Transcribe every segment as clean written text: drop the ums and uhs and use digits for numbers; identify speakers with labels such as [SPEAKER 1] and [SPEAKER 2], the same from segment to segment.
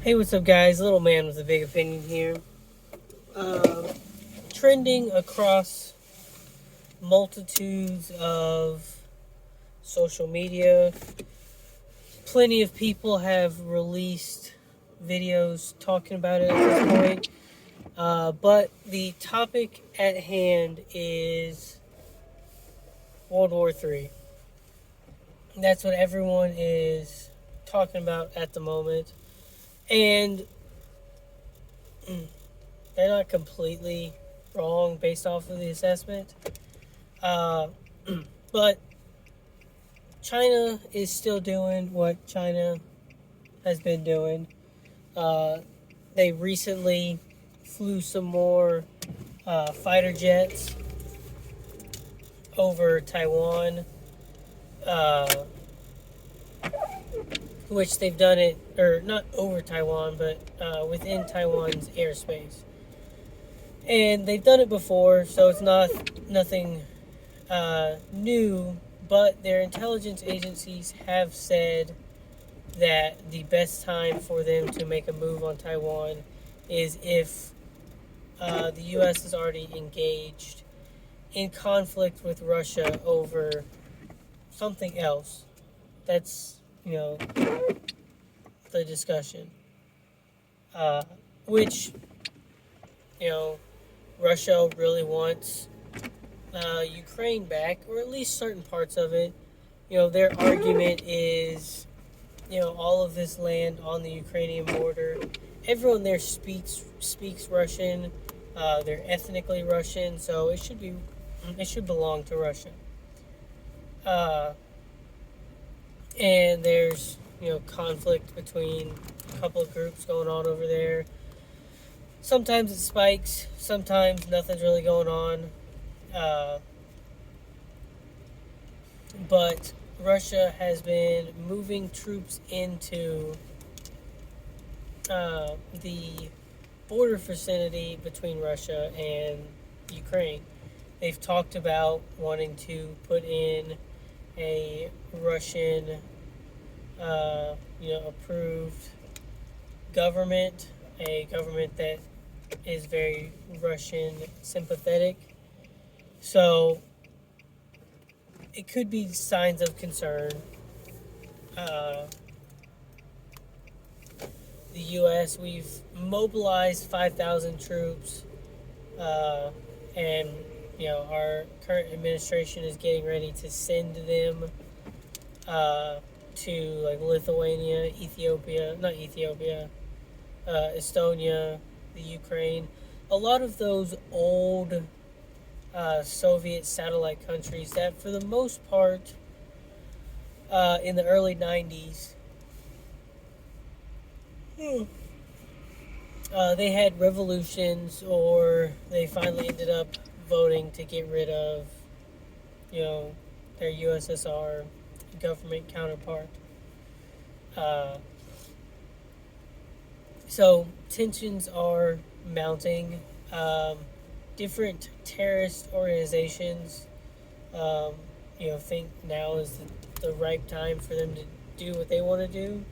[SPEAKER 1] Hey, what's up, guys? Little man with a big opinion here. Trending across multitudes of social media. Plenty of people have released videos talking about it at this point. But the topic at hand is World War III. That's what everyone is talking about at the moment. And they're not completely wrong based off of the assessment. Uh, but China is still doing what China has been doing. Uh, they recently flew some more fighter jets over Taiwan, uh, which they've done it, or not over Taiwan, but within Taiwan's airspace. And they've done it before, so it's nothing new, but their intelligence agencies have said that the best time for them to make a move on Taiwan is if the U.S. is already engaged in conflict with Russia over something else. That's, the discussion. Uh, which, you know, Russia really wants Ukraine back, or at least certain parts of it. Their argument is, all of this land on the Ukrainian border. Everyone there speaks Russian. They're ethnically Russian, so it should belong to Russia. Uh, and there's conflict between a couple of groups going on over there. Sometimes it spikes. Sometimes nothing's really going on. Uh, but Russia has been moving troops into the border vicinity between Russia and Ukraine. They've talked about wanting to put in a Russian, approved government, a government that is very Russian sympathetic. So it could be signs of concern. The U.S., we've mobilized 5,000 troops, and our current administration is getting ready to send them to like Lithuania, Estonia, the Ukraine. A lot of those old Soviet satellite countries that, for the most part, in the early 90s, they had revolutions, or they finally ended up voting to get rid of, their USSR government counterpart. So tensions are mounting. Different terrorist organizations, think now is the right time for them to do what they want to do.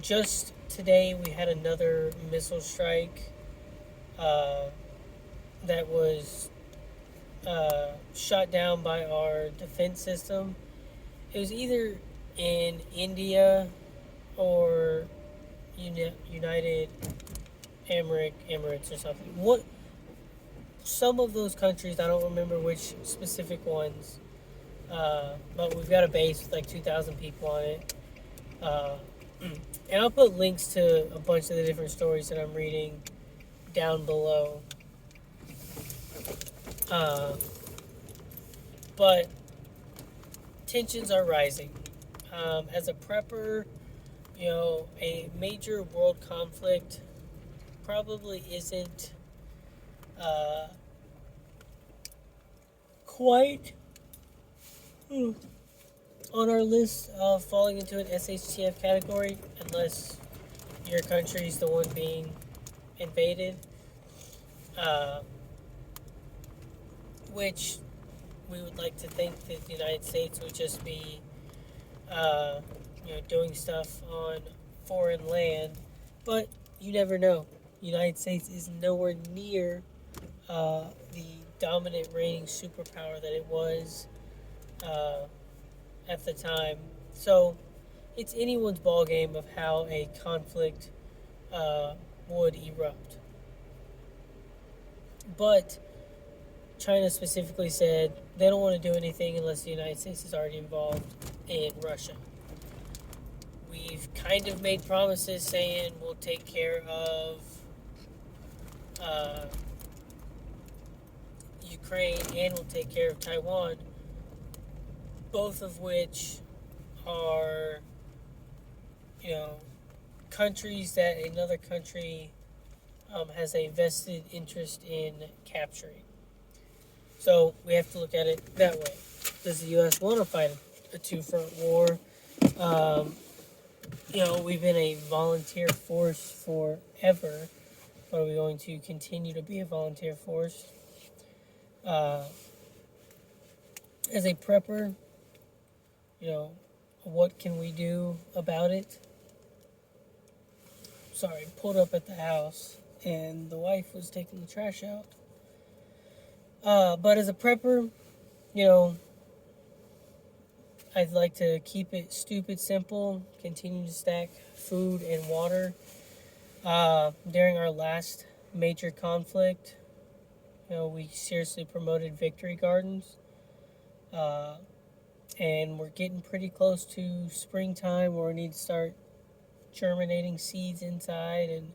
[SPEAKER 1] Just today, we had another missile strike that was shot down by our defense system. It was either in India or United Emirates or something. Some of those countries, I don't remember which specific ones, but we've got a base with like 2,000 people on it. And I'll put links to a bunch of the different stories that I'm reading down below. But tensions are rising. As a prepper, a major world conflict probably isn't quite on our list of falling into an SHTF category, unless your country's the one being invaded, which we would like to think that the United States would just be, doing stuff on foreign land, but you never know. The United States is nowhere near the dominant reigning superpower that it was uh, at the time. So it's anyone's ballgame of how a conflict uh, would erupt. But China specifically said they don't want to do anything unless the United States is already involved in Russia. We've kind of made promises saying we'll take care of uh, Ukraine and we'll take care of Taiwan, both of which are, you know, countries that another country has a vested interest in capturing. So we have to look at it that way. Does the U.S. want to fight a two-front war? We've been a volunteer force forever. But are we going to continue to be a volunteer force? As a prepper, what can we do about it? Sorry, pulled up at the house and the wife was taking the trash out. But as a prepper, I'd like to keep it stupid simple, continue to stack food and water. During our last major conflict, we seriously promoted victory gardens. And we're getting pretty close to springtime where we need to start germinating seeds inside and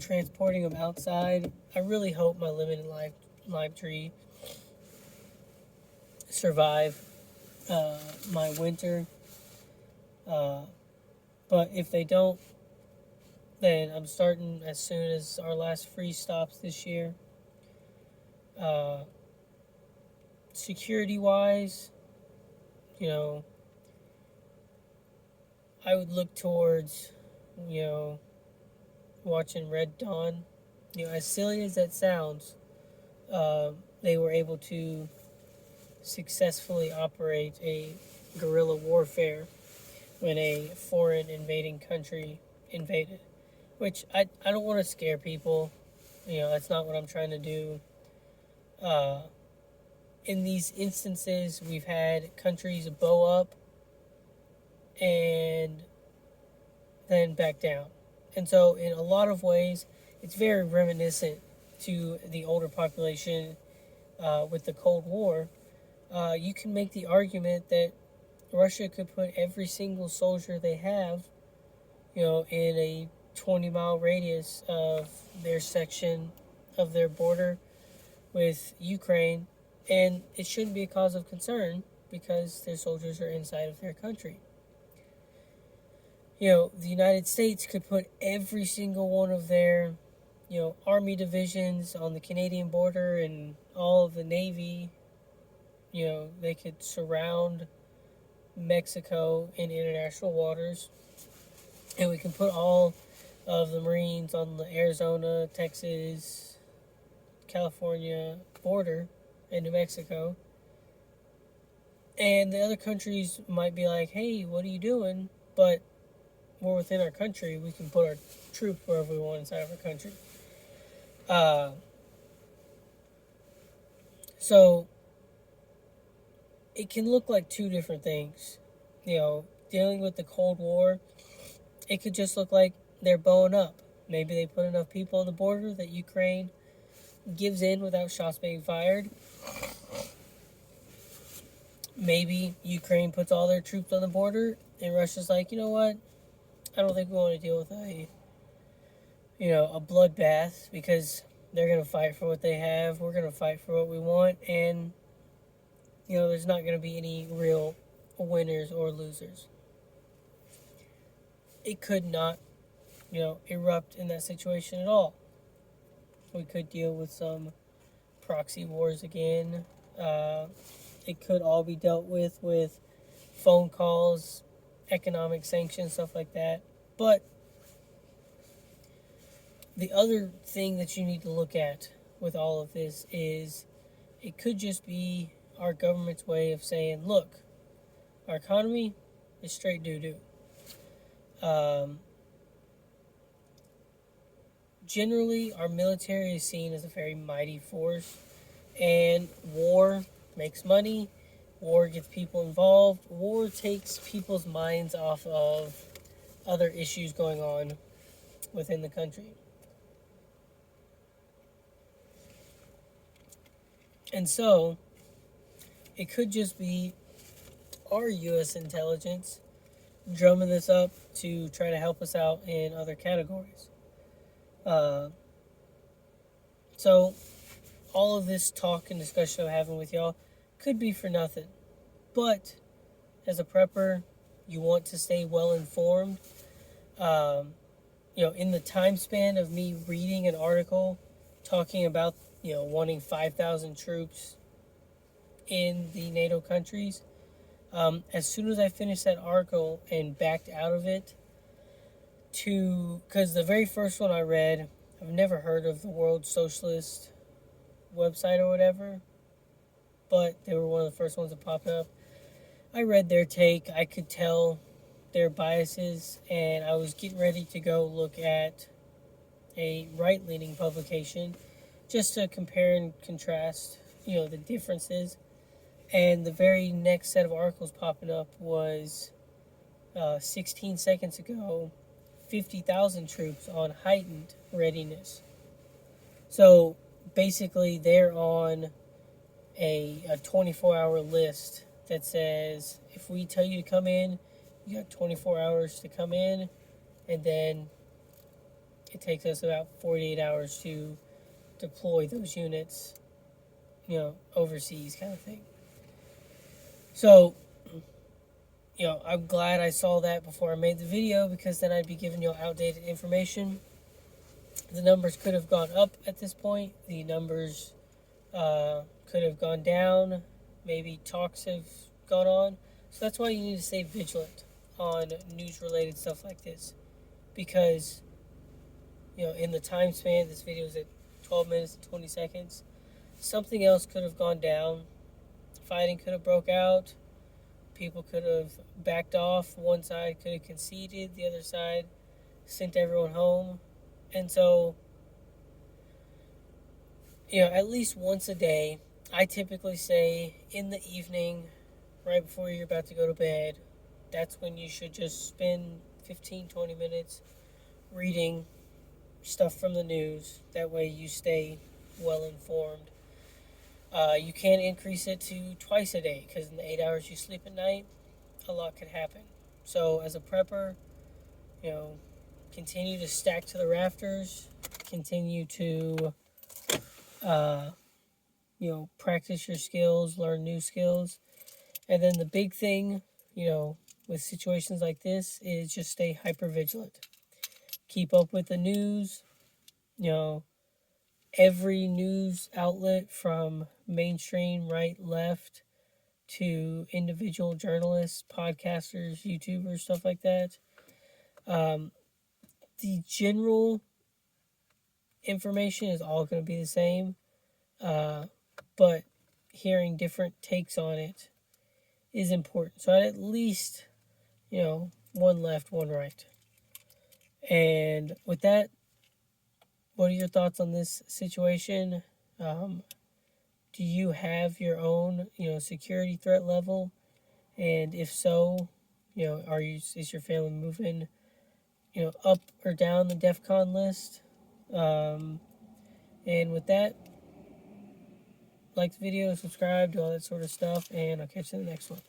[SPEAKER 1] transporting them outside. I really hope my limited lime tree survive my winter. But if they don't, then I'm starting as soon as our last freeze stops this year. Security wise, I would look towards, watching Red Dawn. As silly as that sounds, they were able to successfully operate a guerrilla warfare when a foreign invading country invaded. Which I don't want to scare people. That's not what I'm trying to do. In these instances, we've had countries bow up and then back down. And so, in a lot of ways, it's very reminiscent to the older population with the Cold War. You can make the argument that Russia could put every single soldier they have, in a 20-mile radius of their section of their border with Ukraine, and it shouldn't be a cause of concern because their soldiers are inside of their country. The United States could put every single one of their, army divisions on the Canadian border and all of the Navy. They could surround Mexico in international waters, and we can put all of the Marines on the Arizona, Texas, California border in New Mexico. And the other countries might be like, hey, what are you doing? But we're within our country. We can put our troops wherever we want inside of our country. So it can look like two different things. Dealing with the Cold War, it could just look like they're bowing up. Maybe they put enough people on the border that Ukraine gives in without shots being fired. Maybe Ukraine puts all their troops on the border and Russia's like, you know what? I don't think we want to deal with a bloodbath because they're going to fight for what they have. We're going to fight for what we want. And, there's not going to be any real winners or losers. It could not, erupt in that situation at all. We could deal with some proxy wars again. It could all be dealt with phone calls, economic sanctions, stuff like that. But the other thing that you need to look at with all of this is it could just be our government's way of saying, look, our economy is straight doo-doo. Um, Generally, our military is seen as a very mighty force, and war makes money. War gets people involved. War takes people's minds off of other issues going on within the country. And so, it could just be our U.S. intelligence drumming this up to try to help us out in other categories. Uh, so, all of this talk and discussion I'm having with y'all could be for nothing. But, as a prepper, you want to stay well informed. Um, in the time span of me reading an article talking about, wanting 5,000 troops in the NATO countries, as soon as I finished that article and backed out of it, because the very first one I read, I've never heard of the World Socialist website or whatever, but they were one of the first ones that popped up. I read their take. I could tell their biases, and I was getting ready to go look at a right-leaning publication just to compare and contrast, the differences. And the very next set of articles popping up was 16 seconds ago, 50,000 troops on heightened readiness. So basically, they're on a 24-hour list that says if we tell you to come in, you got 24 hours to come in, and then it takes us about 48 hours to deploy those units, overseas kind of thing. So, I'm glad I saw that before I made the video, because then I'd be giving you outdated information. The numbers could have gone up at this point. The numbers could have gone down. Maybe talks have gone on. So that's why you need to stay vigilant on news-related stuff like this. Because, in the time span, this video is at 12 minutes and 20 seconds. Something else could have gone down. Fighting could have broke out. People could have backed off. One side could have conceded. The other side sent everyone home. And so, at least once a day, I typically say in the evening, right before you're about to go to bed, that's when you should just spend 15, 20 minutes reading stuff from the news. That way you stay well informed. You can increase it to twice a day, because in the 8 hours you sleep at night, a lot could happen. So as a prepper, continue to stack to the rafters, continue to, practice your skills, learn new skills. And then the big thing, with situations like this is just stay hyper vigilant. Keep up with the news, every news outlet from mainstream, right, left, to individual journalists, podcasters, YouTubers, stuff like that. The general information is all going to be the same, but hearing different takes on it is important. So I'd at least, one left, one right. And with that, what are your thoughts on this situation? Do you have your own, security threat level? And if so, is your family moving, up or down the DEFCON list? And with that, like the video, subscribe, do all that sort of stuff, and I'll catch you in the next one.